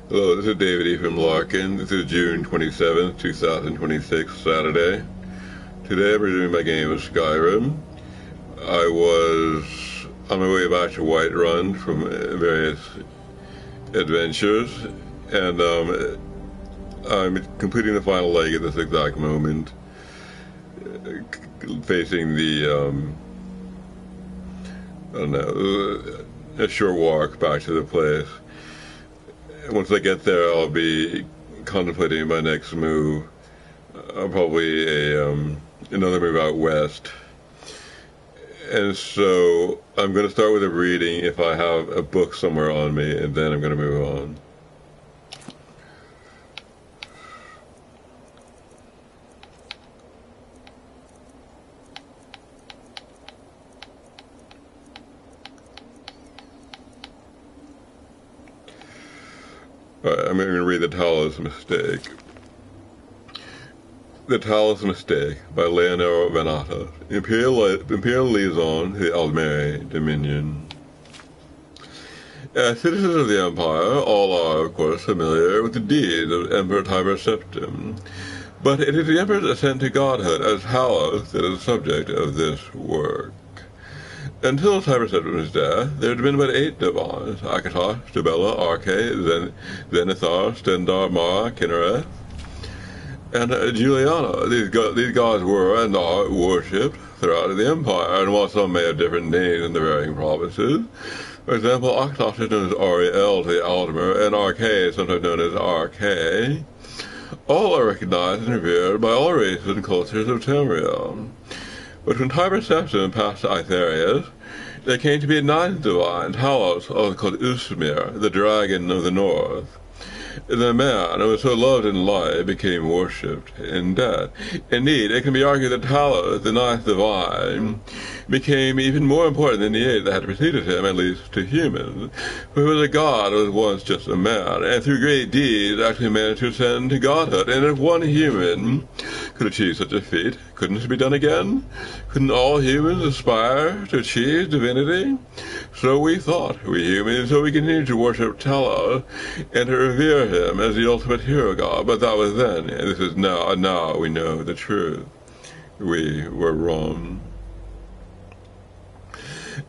Hello, this is David Ephraim Larkin. This is June 27th, 2026, Saturday. Today I'm reviewing my game of Skyrim. I was on my way back to Whiterun from various adventures, and I'm completing the final leg at this exact moment, facing the, I don't know, a short walk back to the place. Once I get there, I'll be contemplating my next move. Probably another move out west. And so I'm going to start with a reading if I have a book somewhere on me, and then I'm going to move on. Alright, I'm going to read The Talos Mistake. The Talos Mistake by Leonora Venata. Imperial Liaison to the Aldmeri Dominion. As citizens of the Empire, all are, of course, familiar with the deeds of Emperor Tiber Septim. But it is the Emperor's ascent to godhood as Talos that is the subject of this work. Until Tiber Septim's death, there had been but 8 divines: Akatosh, Stabella, Arche, Zenithar, Stendar, Mara, Kinnereth, and Juliana. These gods were and are worshipped throughout the Empire, and while some may have different names in the varying provinces, for example, Akatosh is known as Ariel to the Aldmer, and Arche is sometimes known as Arche, all are recognized and revered by all races and cultures of Tamriel. But when Tiber Septim passed to Itharius, there came to be a 9th divine, Talos, also called Usmir, the dragon of the north. The man who was so loved in life became worshipped in death. Indeed, it can be argued that Talos, the 9th divine, became even more important than the 8 that had preceded him, at least to humans. For he was a god who was once just a man, and through great deeds actually managed to ascend to godhood. And if one human could achieve such a feat, couldn't it be done again? Couldn't all humans aspire to achieve divinity? So we thought, we humans, so we continued to worship Talos and to revere him as the ultimate hero god. But that was then, and this is now, and now we know the truth. We were wrong.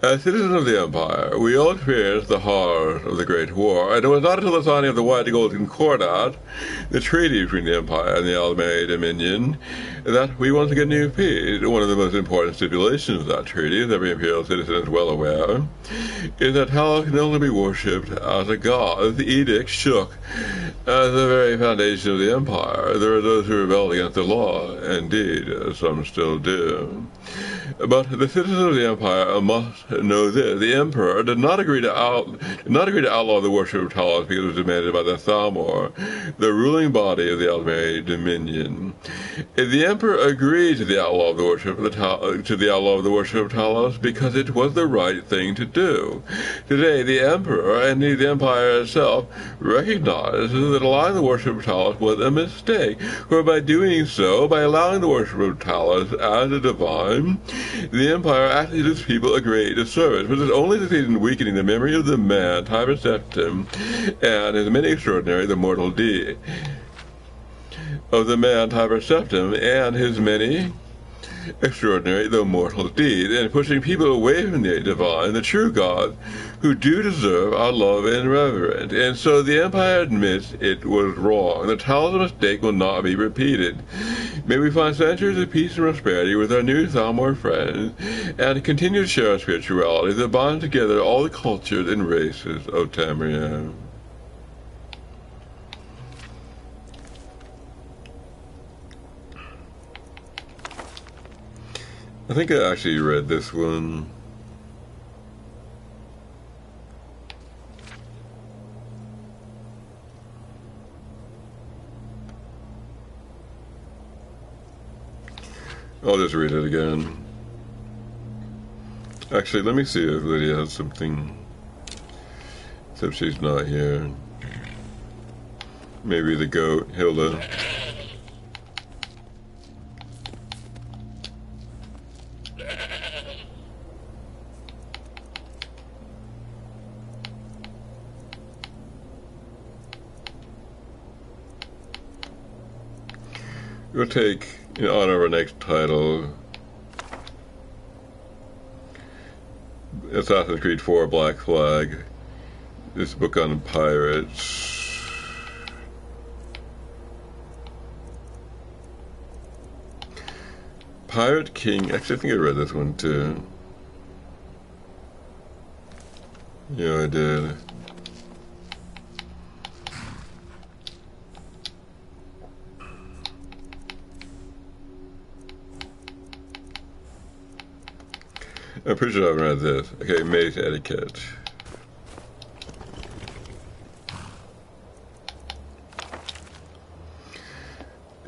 As citizens of the Empire, we all experienced the horrors of the Great War, and it was not until the signing of the White Gold Concordat, the treaty between the Empire and the Aldmeri Dominion, that we once again knew peace. One of the most important stipulations of that treaty, as every imperial citizen is well aware, is that Talos can only be worshipped as a god. The edict shook at the very foundation of the Empire. There are those who rebelled against the law. Indeed, some still do. But the citizens of the Empire must know this: the Emperor did not agree to outlaw the worship of Talos because it was demanded by the Thalmor, the ruling body of the Aldmeri Dominion. The Emperor agreed to the outlaw of the worship of Talos because it was the right thing to do. Today, the Emperor and the Empire itself recognizes that allowing the worship of Talos was a mistake, for by doing so, by allowing the worship of Talos as a divine, the Empire actually did its people a great disservice, but it only succeeded in weakening the memory of the man, Tiber Septim, and his many extraordinary, the mortal deed. Of the man, Tiber Septim, and his many extraordinary, though mortal deed, and pushing people away from the divine, the true God, who do deserve our love and reverence. And so the Empire admits it was wrong. The Talos mistake will not be repeated. May we find centuries of peace and prosperity with our new Thalmor friends, and continue to share our spirituality that binds together all the cultures and races of Tamriel. I think I actually read this one. I'll just read it again. Actually, let me see if Lydia has something. Except she's not here. Maybe the goat, Hilda. We'll take, in honor of our next title, Assassin's Creed 4 Black Flag. This book on pirates. Pirate King. Actually, I think I read this one too. Yeah, I did. I'm pretty sure I haven't read this. Okay, mace etiquette.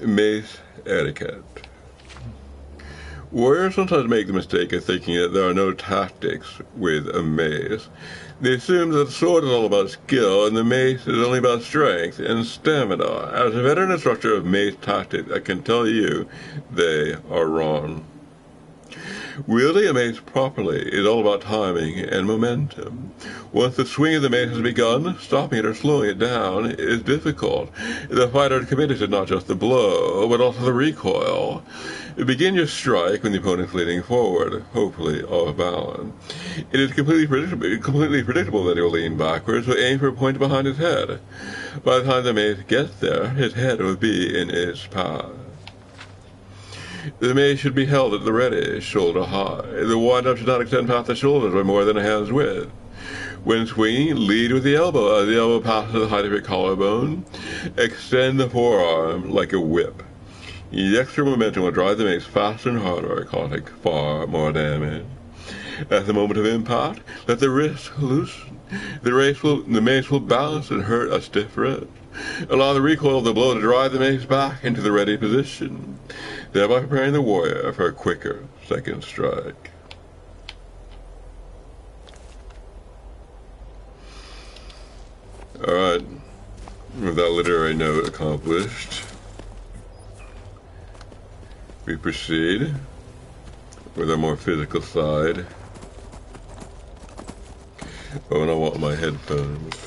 Mace etiquette. Warriors sometimes make the mistake of thinking that there are no tactics with a mace. They assume that the sword is all about skill and the mace is only about strength and stamina. As a veteran instructor of mace tactics, I can tell you they are wrong. Wielding a mace properly is all about timing and momentum. Once the swing of the mace has begun, stopping it or slowing it down is difficult. The fighter is committed to not just the blow, but also the recoil. Begin your strike when the opponent is leaning forward, hopefully off balance. It is completely predictable that he will lean backwards, so aim for a point behind his head. By the time the mace gets there, his head will be in its path. The mace should be held at the ready, shoulder high. The wind-up should not extend past the shoulders by more than a hand's width. When swinging, lead with the elbow. As the elbow passes the height of your collarbone, extend the forearm like a whip. The extra momentum will drive the mace faster and harder, causing far more damage. At the moment of impact, let the wrist loosen. The mace will bounce and hurt a stiff wrist. Allow the recoil of the blow to drive the mace back into the ready position, thereby preparing the warrior for a quicker second strike. Alright, with that literary note accomplished, we proceed with a more physical side. Oh, and I want my headphones.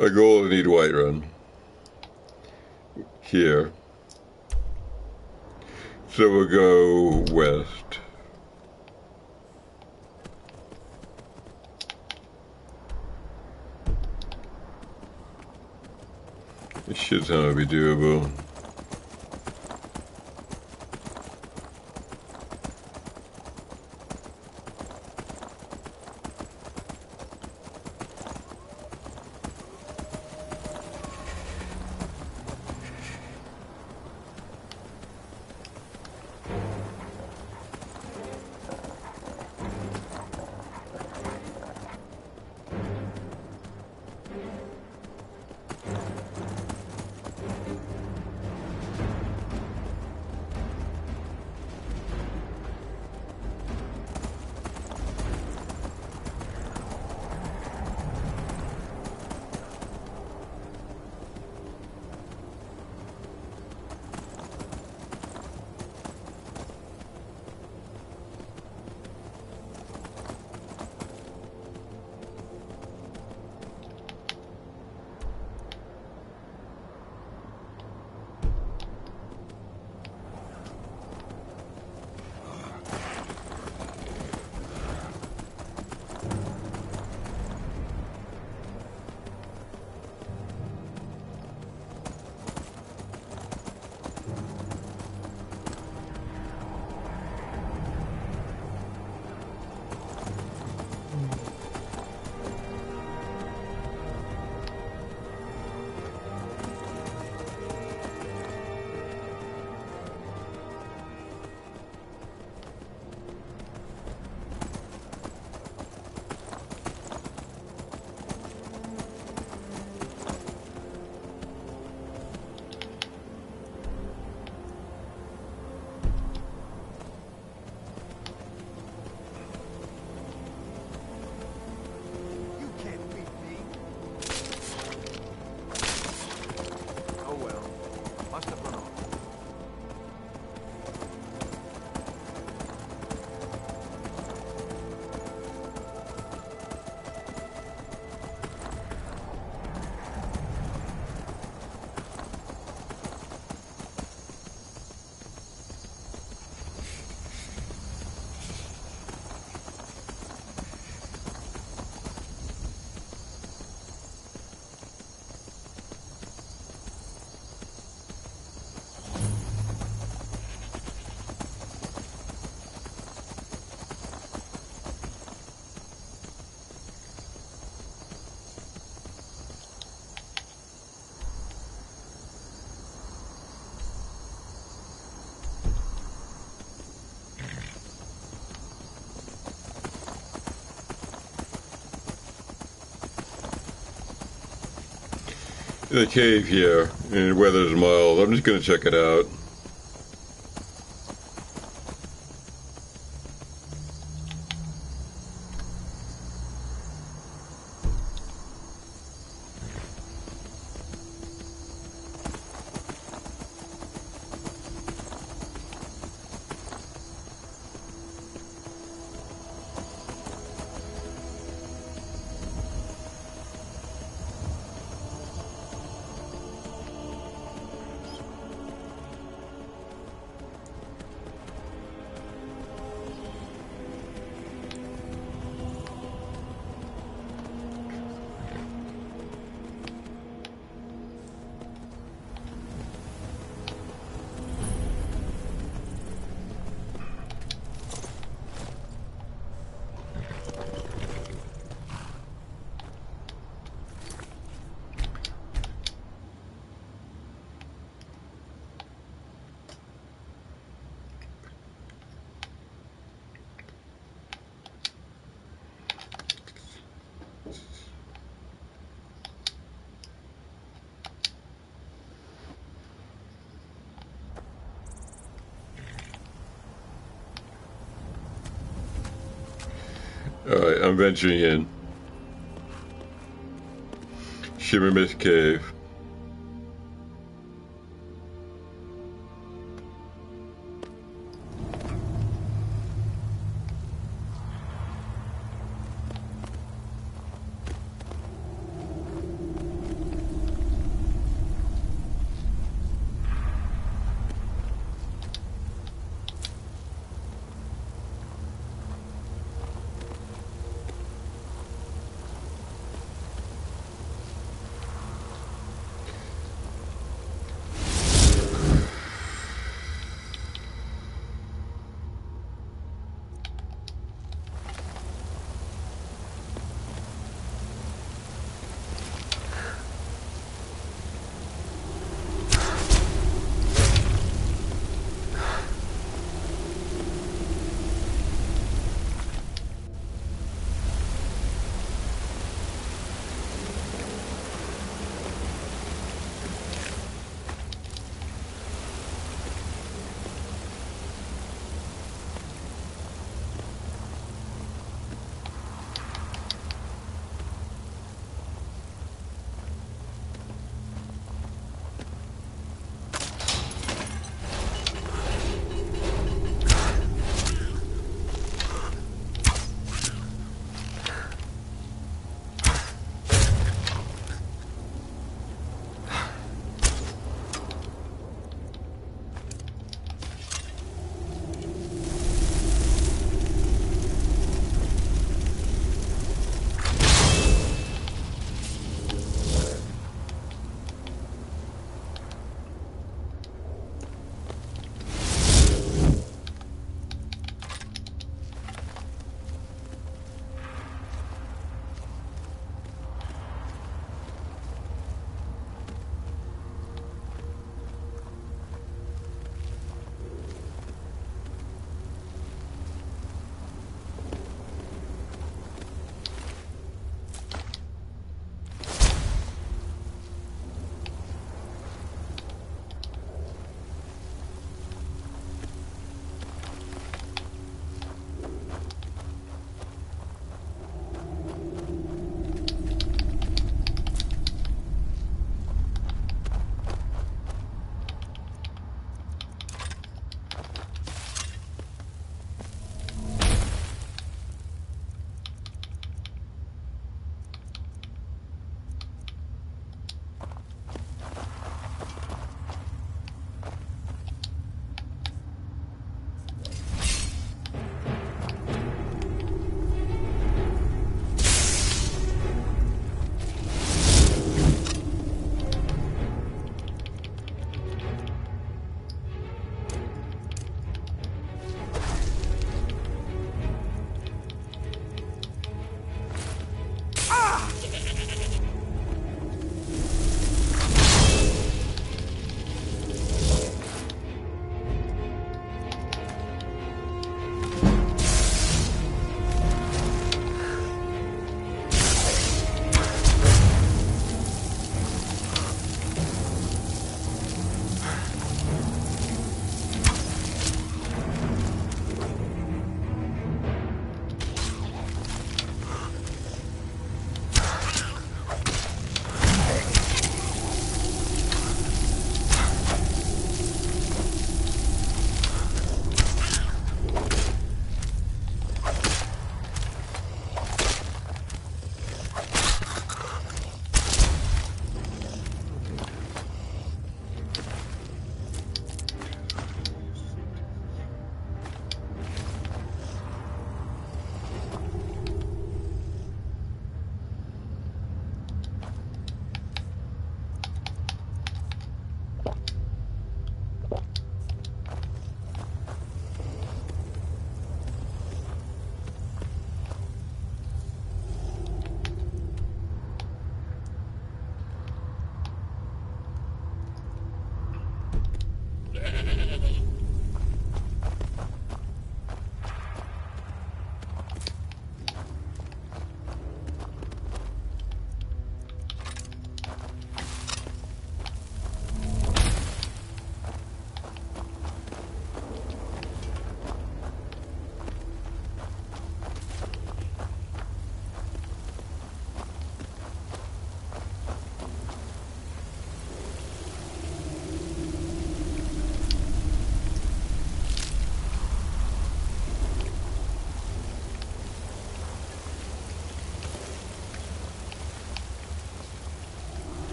Our goal is to need Whiterun here. So we'll go west. This should somehow be doable. the cave here, and the weather's mild. I'm just gonna check it out. Alright, I'm venturing in. Shimmer Mist Cave.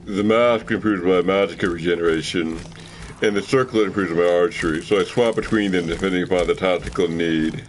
The mask improves my magic regeneration, and the circlet improves my archery, so I swap between them depending upon the tactical need.